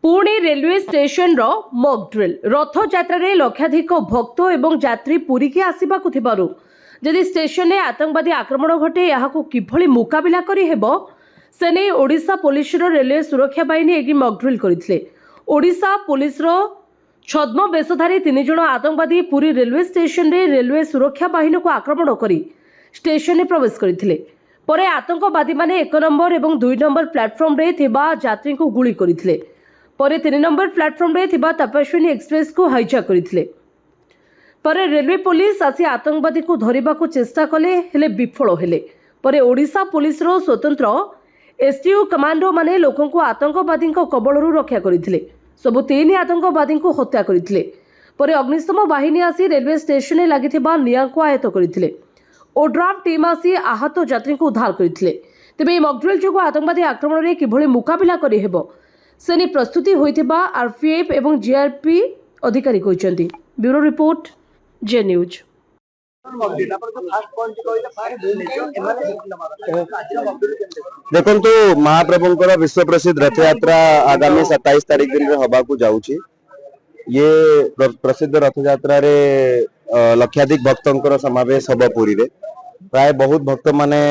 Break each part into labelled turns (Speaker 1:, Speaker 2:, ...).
Speaker 1: Pune railway station रो mock drill रथ यात्रा रे लक्षाधिक भक्त एवं यात्री पुरी की आसिबाकु थिबारु जदि स्टेशन में आतंकवादी आक्रमण घटे याहाकु किभली मुकाबिला करि हेबो से नै ओडिशा पुलिस रो रेलवे सुरक्षा बाहिनी एगी मॉक ड्रिल करथिले। ओडिशा पुलिस रो छद्म बेशधारी 3 जण आतंकवादी पुरी रेलवे स्टेशन रे रेलवे सुरक्षा बाहिनी को आक्रमण करी स्टेशन में प्रवेश करथिले। परे आतंकवादी माने 1 नंबर एवं 2 नंबर प्लेटफॉर्म रे थिबा यात्री को गुली करथिले। परे 3 नंबर प्लेटफॉर्म रे थिबा तपस्विनी एक्सप्रेस को हाईजैक करथिले। परे रेलवे पुलिस आसी आतंकवादी को धरिबा को चेष्टा कले हेले विफल हेले। परे ओडिशा पुलिस रो स्वतंत्र एसटीओ कमांडो माने लोकन को आतंकवादी को कबळरू रक्षा करथिले। सबु 3 आतंकवादी को हत्या करथिले। परे अग्निशम बाहिनी आसी रेलवे स्टेशन में लागिथिबा निया को आयत्त करथिले। ओड्राफ टीम आसी आहत यात्री को उद्धार करथिले। तेबे मॉक ड्रिल जो आतंकवादी आक्रमण रे किभली मुकाबिला करि हेबो सेनी प्रस्तुति होइथिबा आरपीएफ एवं जीआरपी अधिकारी कहचंती। ब्यूरो रिपोर्ट जे न्यूज।
Speaker 2: देखो महाप्रभुंकर विश्व प्रसिद्ध रथ यात्रा आगामी 27 तारीख दिन में हवा को जाऊँगी। ये प्रसिद्ध रथ यात्रा रे लक्षाधिक भक्तों समावेश हम पुरी रे प्राय बहुत भक्त माने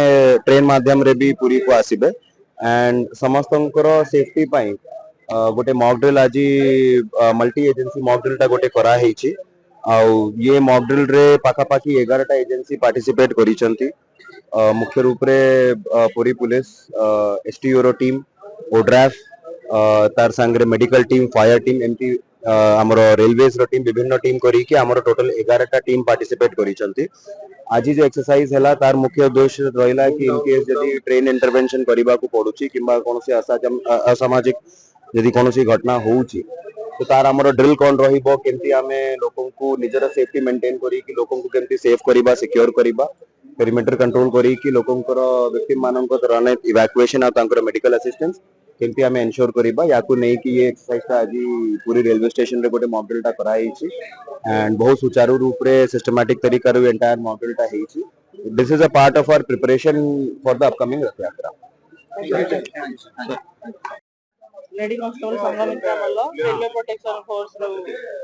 Speaker 2: ट्रेन माध्यम रे भी पुरी को आसीबे एंड समस्तंकर सेफ्टी पाई गोटे मॉक ड्रिल आज मल्टी एजेंसी मॉक ड्रिल टा गोटे करा हेछि। ये मॉक ड्रिल रे पाखापाखी 11टा एजेंसी पार्टिसिपेट करिसंती। मुख्य रूप रे पुरी पुलिस एसटीओ रो टीम ओड्राफ तार संगे मेडिकल टीम फायर टीम एमती आमर रेलवेज रो टीम विभिन्न टीम करी कि आमर टोटल 11टा टीम पार्टिसिपेट करिसंती। आज जो एक्सरसाइज है तार मुख्य उद्देश्य रहा कि इनकेस जदि ट्रेन इंटरवेंशन करने को पड़ुची किंबा कौन असामाजिक जदि कौन घटना होउची तो तार आमर ड्रिल कौन रहिबो केमती आमे लोकन को निजर सेफ्टी मेंटेन करी कि लोकन को केमती सेफ करबा सिक्योर करबा पेरिमीटर कंट्रोल करी कि लोकंकर विक्टिम मानक रन इवैक्यूएशन आ तांकर मेडिकल असिस्टेंस केमती आमे एंश्योर करबा याकू नै कि ये एक्सरसाइज ता आज पूरी रेलवे स्टेशन रे गोटे मॉक ड्रिल टा कराई छी एंड बहुत सुचारू रूप रे सिस्टमैटिक तरीका रे एंटायर मॉक ड्रिल टा हेई छी। This is a part of our preparation for the upcoming Rath Yatra.
Speaker 3: Lady constable Sanghamitra Malla railway protection force रो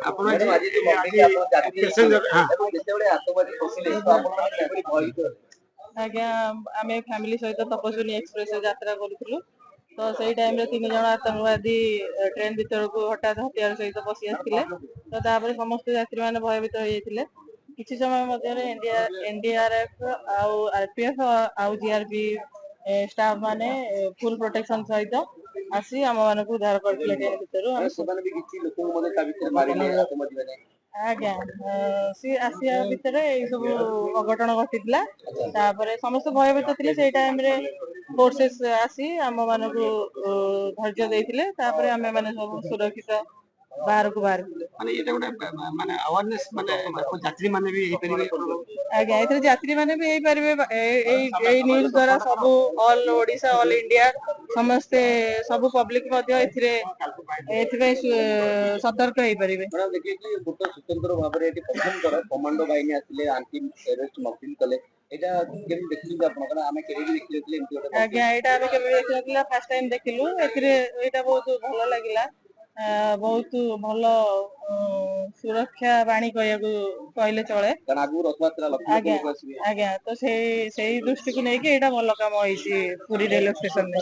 Speaker 4: आपण आज जो मॉकड्रिल आपण जाति पैसेंजर जेतेबेले आतंकवादी पसिले तो आपण माने केबडी भय
Speaker 3: आज्ञा आमे फैमिली सहित तपस्विनी एक्सप्रेस यात्रा करूथलु तो सही टाइम रे 3 जण आतंकवादी ट्रेन भीतर को हठात हथियार सहित पसि आथिले तो तापर समस्त यात्री माने भयभीत होई जाथिले। किछि समय मध्ये रे एनडीआरएफ आउ आरपीएफ आउ जीआरपी स्टाफ माने फुल प्रोटेक्शन सहित आसी आम मान को उद्धार करथिले ट्रेन भीतर
Speaker 4: ସେମାନେ ବି କିଛି ଲୋକଙ୍କୁ ମଧ୍ୟ ତା ଭିତରେ ମାରିଲେ ଆତଙ୍କବାଦୀ ମାନେ।
Speaker 3: आज्ञा सी आसिया भीतर ए सब अघटन घटितला तापरे समस्त भयभीत थिले सेई टाइम रे फोर्सेस आसी आम मान को धैर्य देथिले तापरे आमे माने सब सुरक्षित बाहर को बाहर
Speaker 4: माने एटा गोटे माने अवेयरनेस माने यात्री माने भी एई परिबे।
Speaker 3: आज्ञा एथरे यात्री माने भी एई परिबे एई न्यूज़ द्वारा सब ऑल ओडिशा ऑल इंडिया समस्त सब पब्लिक मध्ये एथिरे सतर्क हेई परिबे।
Speaker 4: मैडम देखिए कि गोटे स्वतंत्र भाव रे एटी प्रथम कर कमांडो बाहिनी आथिले एंटी टेररिस्ट मॉक ड्रिल कले एटा केबे देखिलु आपण कारण आमे केबे भी देखिलु एमती गोटे।
Speaker 3: आज्ञा एटा आमे केबे देखिलु फर्स्ट टाइम देखिलु एथिरे एटा बहुत भलो लागिला बहुत भलो सुरक्षा बाणी कहले चले
Speaker 4: कारण आगु रथयात्रा लक्ष्य लोक आसीबे।
Speaker 3: आज्ञा तो सेही दृष्टि को नै कि एटा भलो काम होईची पूरी रेलवे स्टेशन में।